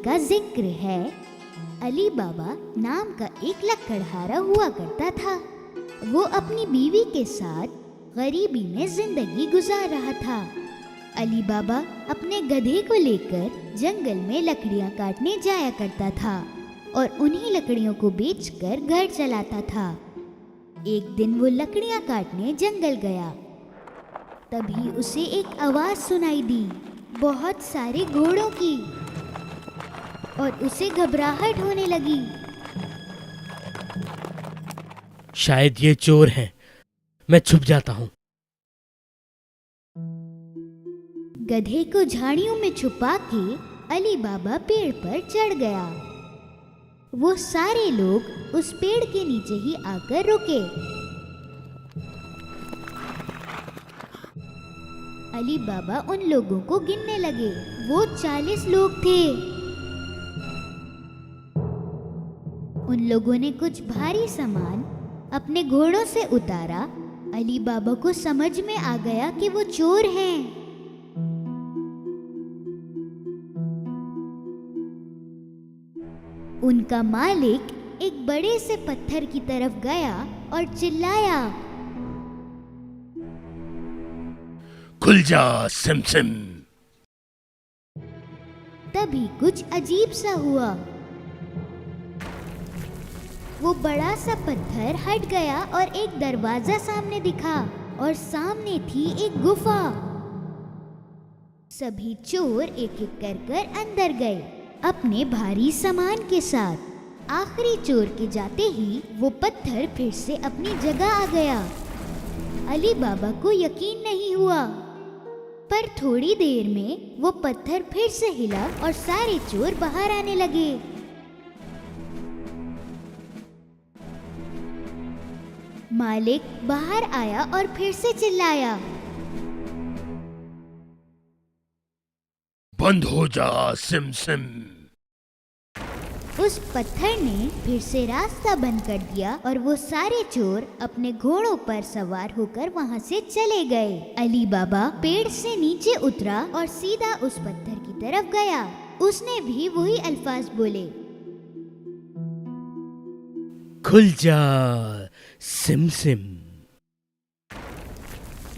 का जिक्र है। अली बाबा नाम का एक लकड़हारा हुआ करता था। वो अपनी बीवी के साथ गरीबी में जिंदगी गुजार रहा था। अली बाबा अपने गधे को लेकर जंगल में लकड़ियां काटने जाया करता था और उन्हीं लकड़ियों को बेचकर घर चलाता था। एक दिन वो लकड़ियां काटने जंगल गया। तभी उसे एक आवाज सुनाई दी, बहुत सारे घोड़ों की, और उसे घबराहट होने लगी। शायद ये चोर हैं, मैं छुप जाता हूँ। गधे को झाड़ियों में छुपा के अली बाबा पेड़ पर चढ़ गया। वो सारे लोग उस पेड़ के नीचे ही आकर रुके। अली बाबा उन लोगों को गिनने लगे। वो 40 लोग थे। उन लोगों ने कुछ भारी सामान अपने घोड़ों से उतारा। अली बाबा को समझ में आ गया कि वो चोर हैं। उनका मालिक एक बड़े से पत्थर की तरफ गया और चिल्लाया, खुल जा सिम सिम। तभी कुछ अजीब सा हुआ। वो बड़ा सा पत्थर हट गया और एक दरवाजा सामने दिखा और सामने थी एक गुफा। सभी चोर एक एक कर अंदर गए अपने भारी सामान के साथ। आखिरी चोर के जाते ही वो पत्थर फिर से अपनी जगह आ गया। अली बाबा को यकीन नहीं हुआ, पर थोड़ी देर में वो पत्थर फिर से हिला और सारे चोर बाहर आने लगे। मालिक बाहर आया और फिर से चिल्लाया, बंद हो जा सिम सिम। उस पत्थर ने फिर से रास्ता बंद कर दिया और वो सारे चोर अपने घोड़ों पर सवार होकर वहाँ से चले गए। अली बाबा पेड़ से नीचे उतरा और सीधा उस पत्थर की तरफ गया। उसने भी वही अल्फाज बोले, खुल जा सिम सिम।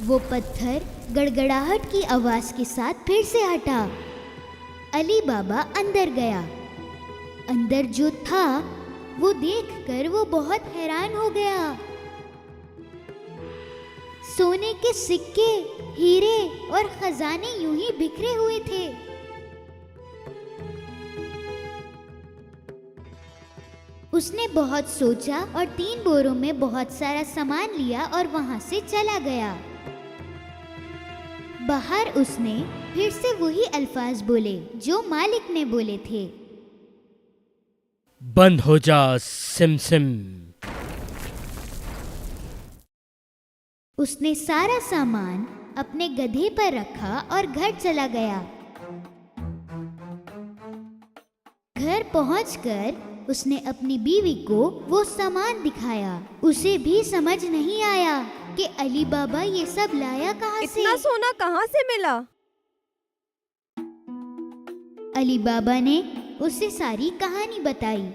वो पत्थर गड़गड़ाहट की आवाज के साथ फिर से हटा। अली बाबा अंदर गया। अंदर जो था वो देखकर वो बहुत हैरान हो गया। सोने के सिक्के, हीरे और खजाने यूं ही बिखरे हुए थे। उसने बहुत सोचा और 3 बोरों में बहुत सारा सामान लिया और वहां से चला गया। बाहर उसने फिर से वही अल्फाज बोले जो मालिक ने बोले थे, बंद हो जा सिम सिम। उसने सारा सामान अपने गधे पर रखा और घर चला गया। घर पहुंचकर उसने अपनी बीवी को वो सामान दिखाया। उसे भी समझ नहीं आया कि अली बाबा ये सब लाया कहाँ से। इतना सोना कहाँ से मिला? अली बाबा ने उसे सारी कहानी बताई।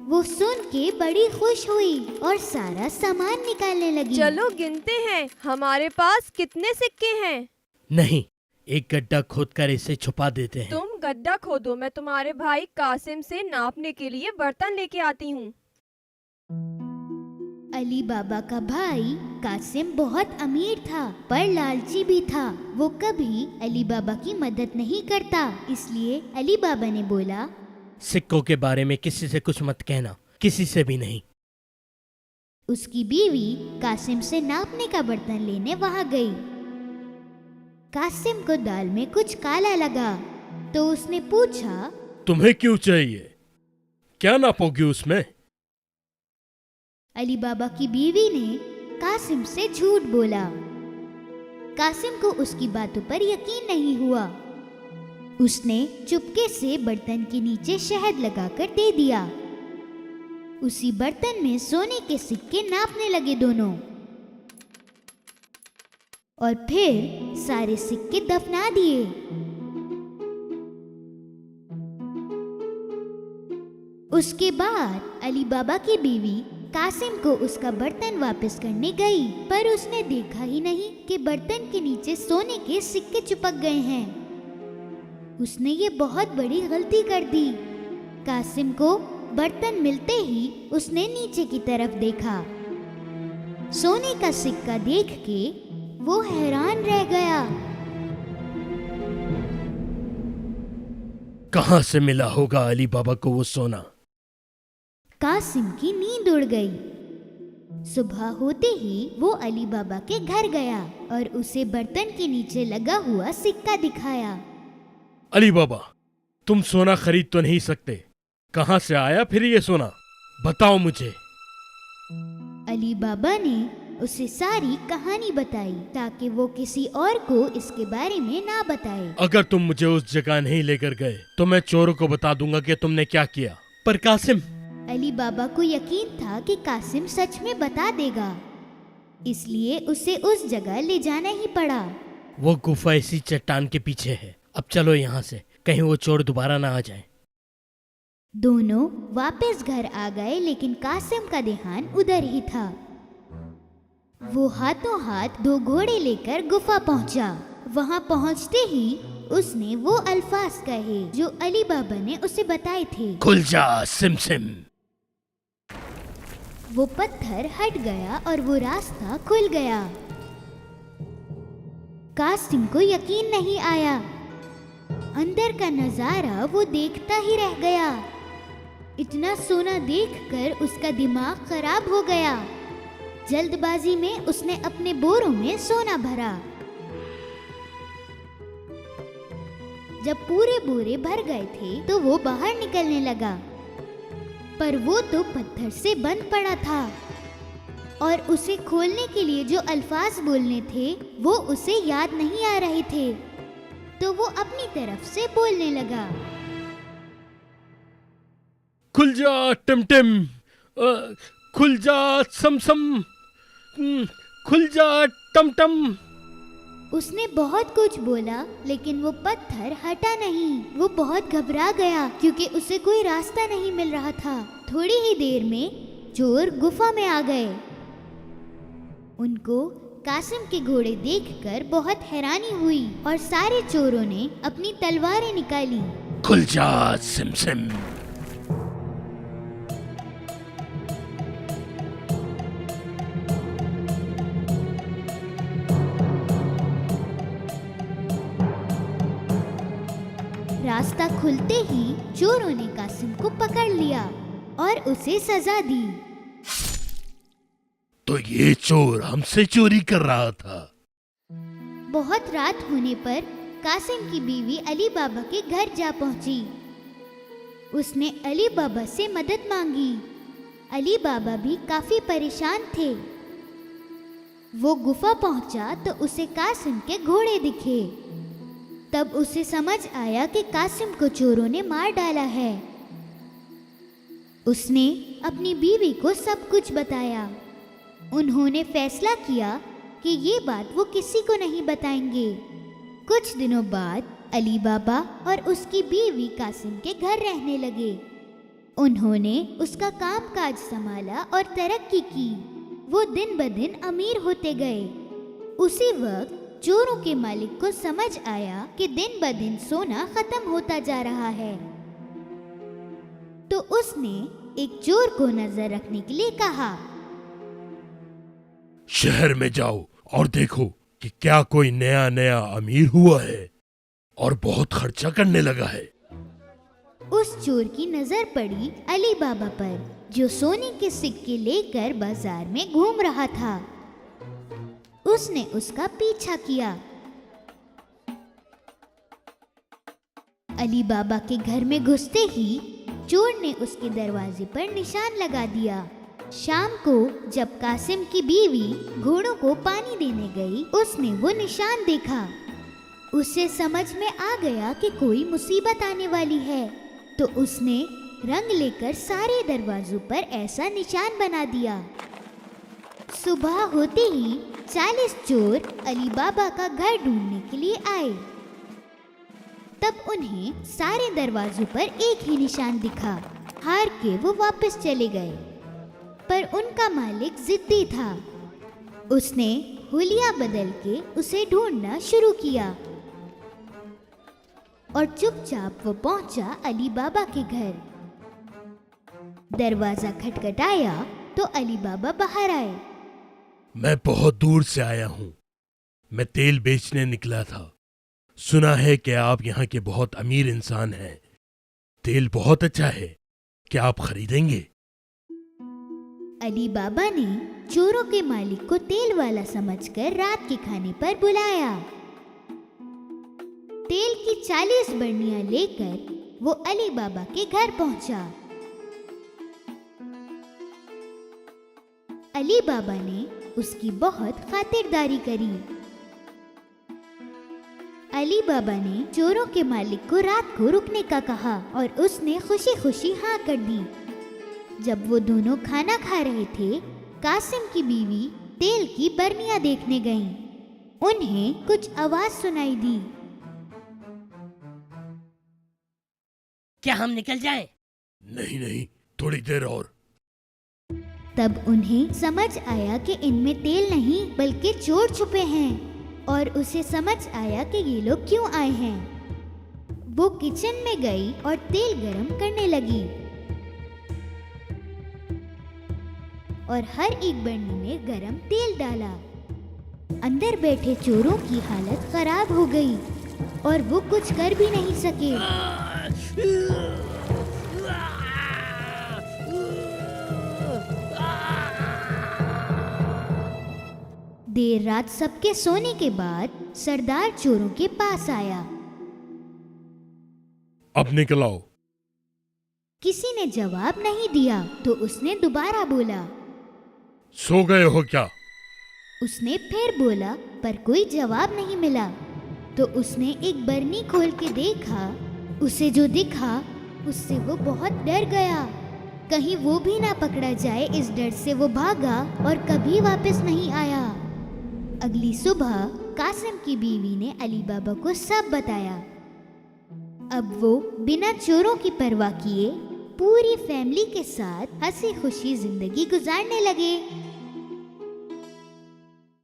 वो सुन के बड़ी खुश हुई और सारा सामान निकालने लगी। चलो गिनते हैं, हमारे पास कितने सिक्के हैं। नहीं, एक गड्ढा खोदकर इसे छुपा देते हैं। तुम गड्ढा खोदो, मैं तुम्हारे भाई कासिम से नापने के लिए बर्तन लेके आती हूँ। अली बाबा का भाई कासिम बहुत अमीर था पर लालची भी था। वो कभी अली बाबा की मदद नहीं करता। इसलिए अली बाबा ने बोला, सिक्कों के बारे में किसी से कुछ मत कहना, किसी से भी नहीं। उसकी बीवी कासिम से नापने का बर्तन लेने वहाँ गई। कासिम को दाल में कुछ काला लगा तो उसने पूछा, तुम्हें क्यों चाहिए? क्या नापोगी उसमें? अली बाबा की बीवी ने कासिम से झूठ बोला। कासिम को उसकी बातों पर यकीन नहीं हुआ। उसने चुपके से बर्तन के नीचे शहद लगाकर दे दिया। उसी बर्तन में सोने के सिक्के नापने लगे दोनों, और फिर सारे सिक्के दफना दिए। उसके बाद अली बाबा की बीवी कासिम को उसका बर्तन वापस करने गई, पर उसने देखा ही नहीं कि बर्तन के नीचे सोने के सिक्के चिपक गए हैं। उसने ये बहुत बड़ी गलती कर दी। कासिम को बर्तन मिलते ही उसने नीचे की तरफ देखा। सोने का सिक्का देख के वो हैरान रह गया। कहाँ से मिला होगा अली बाबा को वो सोना? कासिम की नींद उड़ गई। सुबह होते ही वो अली बाबा के घर गया और उसे बर्तन के नीचे लगा हुआ सिक्का दिखाया। अली बाबा, तुम सोना खरीद तो नहीं सकते, कहाँ से आया फिर ये सोना? बताओ मुझे। अली बाबा ने उसे सारी कहानी बताई ताकि वो किसी और को इसके बारे में ना बताए। अगर तुम मुझे उस जगह नहीं लेकर गए तो मैं चोरों को बता दूंगा कि तुमने क्या किया। पर कासिम, अली बाबा को यकीन था कि कासिम सच में बता देगा, इसलिए उसे उस जगह ले जाना ही पड़ा। वो गुफा इसी चट्टान के पीछे है। अब चलो यहाँ से, कहीं वो चोर दोबारा ना आ जाए। दोनों वापस घर आ गए, लेकिन कासिम का ध्यान उधर ही था। वो हाथों हाथ 2 घोड़े लेकर गुफा पहुंचा। वहां पहुंचते ही उसने वो अल्फाज कहे जो अली बाबा ने उसे बताए थे। खुल जा सिम सिम। वो पत्थर हट गया और वो रास्ता खुल गया। कासिम को यकीन नहीं आया। अंदर का नजारा वो देखता ही रह गया। इतना सोना देखकर उसका दिमाग खराब हो गया। जल्दबाजी में उसने अपने बोरों में सोना भरा। जब पूरे बोरे भर गए थे तो वो बाहर निकलने लगा, पर वो तो पत्थर से बंद पड़ा था और उसे खोलने के लिए जो अल्फाज बोलने थे वो उसे याद नहीं आ रहे थे। तो वो अपनी तरफ से बोलने लगा, खुल जा टिमटिम, खुल जा समसम, खुल जा टमटम। उसने बहुत कुछ बोला, लेकिन वो पत्थर हटा नहीं। वो बहुत घबरा गया क्योंकि उसे कोई रास्ता नहीं मिल रहा था। थोड़ी ही देर में चोर गुफा में आ गए। उनको कासिम के घोड़े देखकर बहुत हैरानी हुई और सारे चोरों ने अपनी तलवारें निकाली। खुल जा सिम सिम। रास्ता खुलते ही चोरों ने कासिम को पकड़ लिया और उसे सजा दी। तो ये चोर हमसे चोरी कर रहा था। बहुत रात होने पर कासिम की बीवी अली बाबा के घर जा पहुंची। उसने अली बाबा से मदद मांगी। अली बाबा भी काफी परेशान थे। वो गुफा पहुंचा तो उसे कासिम के घोड़े दिखे। तब उसे समझ आया कि कासिम को चोरों ने मार डाला है। उसने अपनी बीवी को सब कुछ बताया। उन्होंने फैसला किया कि ये बात वो किसी को नहीं बताएंगे। कुछ दिनों बाद अली बाबा और उसकी बीवी कासिम के घर रहने लगे। उन्होंने उसका कामकाज संभाला और तरक्की की। वो दिन ब दिन अमीर होते गए। उसी वक्त चोरों के मालिक को समझ आया कि दिन ब दिन सोना खत्म होता जा रहा है। तो उसने एक चोर को नजर रखने के लिए कहा, शहर में जाओ और देखो कि क्या कोई नया नया अमीर हुआ है और बहुत खर्चा करने लगा है। उस चोर की नजर पड़ी अली बाबा पर, जो सोने के सिक्के लेकर बाजार में घूम रहा था। उसने उसका पीछा किया। अली बाबा के घर में घुसते ही चोर ने उसके दरवाजे पर निशान लगा दिया। शाम को जब कासिम की बीवी घोड़ों को पानी देने गई, उसने वो निशान देखा। उसे समझ में आ गया कि कोई मुसीबत आने वाली है, तो उसने रंग लेकर सारे दरवाजों पर ऐसा निशान बना दिया। सुबह होते ही 40 चोर अली बाबा का घर ढूंढने के लिए आए। तब उन्हें सारे दरवाजों पर एक ही निशान दिखा। हार के वो वापस चले गए। पर उनका मालिक जिद्दी था। उसने हुलिया बदल के उसे ढूंढना शुरू किया और चुपचाप वो पहुंचा अली बाबा के घर। दरवाजा खटखटाया तो अली बाबा बाहर आए। मैं बहुत दूर से आया हूँ। मैं तेल बेचने निकला था। सुना है कि आप यहाँ के बहुत अमीर इंसान हैं। तेल बहुत अच्छा है, क्या आप खरीदेंगे? अली बाबा ने चोरों के मालिक को तेल वाला समझकर रात के खाने पर बुलाया। तेल की 40 बरनियां लेकर वो अली बाबा के घर पहुंचा। अली बाबा ने उसकी बहुत खातिरदारी करी। अली बाबा ने चोरों के मालिक को रात को रुकने का कहा और उसने खुशी खुशी हाँ कर दी। जब वो दोनों खाना खा रहे थे, कासिम की बीवी तेल की बरनियां देखने गईं। उन्हें कुछ आवाज सुनाई दी। क्या हम निकल जाएं? नहीं नहीं, थोड़ी देर और। तब उन्हें समझ आया कि इनमें तेल नहीं बल्कि चोर छुपे हैं और उसे समझ आया कि ये लोग क्यों आए हैं। वो किचन में गई और तेल गरम करने लगी और हर एक बरनी में गरम तेल डाला। अंदर बैठे चोरों की हालत खराब हो गई और वो कुछ कर भी नहीं सके। देर रात सबके सोने के बाद सरदार चोरों के पास आया। अब निकल आओ। किसी ने जवाब नहीं दिया तो उसने दोबारा बोला। सो गए हो क्या? उसने फिर बोला पर कोई जवाब नहीं मिला। तो उसने एक बरनी खोल के देखा। उसे जो दिखा उससे वो बहुत डर गया। कहीं वो भी ना पकड़ा जाए, इस डर से वो भागा और कभी वापस नहीं आया। अगली सुबह कासिम की बीवी ने अली बाबा को सब बताया। अब वो बिना चोरों की परवाह किए पूरी फैमिली के साथ हंसी खुशी जिंदगी गुजारने लगे।